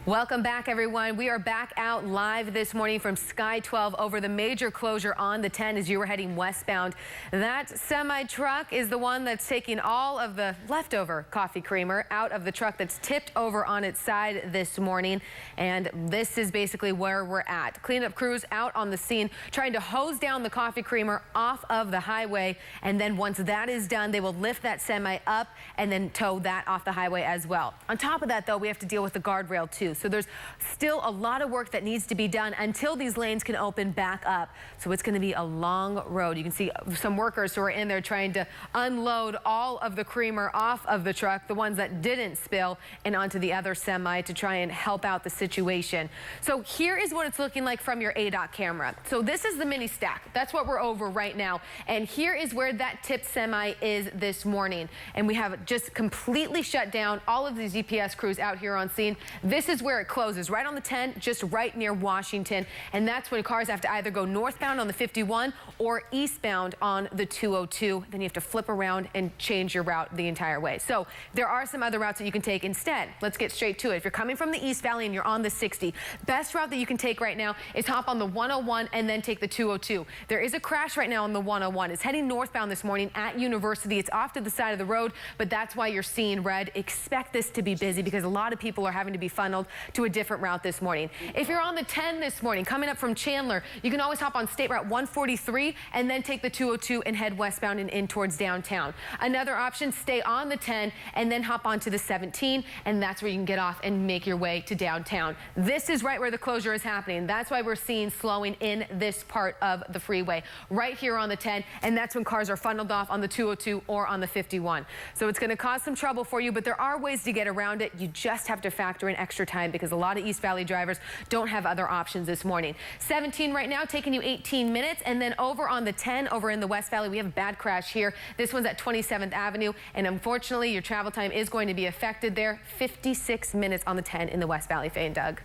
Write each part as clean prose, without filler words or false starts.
Welcome back, everyone. We are back out live this morning from Sky 12 over the major closure on the 10 as you were heading westbound. That semi-truck is the one that's taking all of the leftover coffee creamer out of the truck that's tipped over on its side this morning. And this is basically where we're at. Cleanup crews out on the scene trying to hose down the coffee creamer off of the highway. And then once that is done, they will lift that semi up and then tow that off the highway as well. On top of that, though, we have to deal with the guardrail, too. So there's still a lot of work that needs to be done until these lanes can open back up. So it's going to be a long road. You can see some workers who are in there trying to unload all of the creamer off of the truck, the ones that didn't spill, and onto the other semi to try and help out the situation. So here is what it's looking like from your ADOT camera. So this is the mini stack. That's what we're over right now. And here is where that tipped semi is this morning. And we have just completely shut down all of these EPS crews out here on scene. This is where it closes, right on the 10, just right near Washington. And that's when cars have to either go northbound on the 51 or eastbound on the 202. Then you have to flip around and change your route the entire way. So there are some other routes that you can take instead. Let's get straight to it. If you're coming from the East Valley and you're on the 60, best route that you can take right now is hop on the 101 and then take the 202. There is a crash right now on the 101. It's heading northbound this morning at University. It's off to the side of the road, but that's why you're seeing red. Expect this to be busy because a lot of people are having to be funneled to a different route this morning. If you're on the 10 this morning, coming up from Chandler, you can always hop on State Route 143 and then take the 202 and head westbound and in towards downtown. Another option, stay on the 10 and then hop onto the 17, and that's where you can get off and make your way to downtown. This is right where the closure is happening. That's why we're seeing slowing in this part of the freeway, right here on the 10, and that's when cars are funneled off on the 202 or on the 51. So it's going to cause some trouble for you, but there are ways to get around it. You just have to factor in extra time because a lot of East Valley drivers don't have other options this morning. 17 right now, taking you 18 minutes. And then over on the 10, over in the West Valley, we have a bad crash here. This one's at 27th Avenue. And unfortunately, your travel time is going to be affected there. 56 minutes on the 10 in the West Valley. Faye and Doug.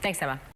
Thanks, Emma.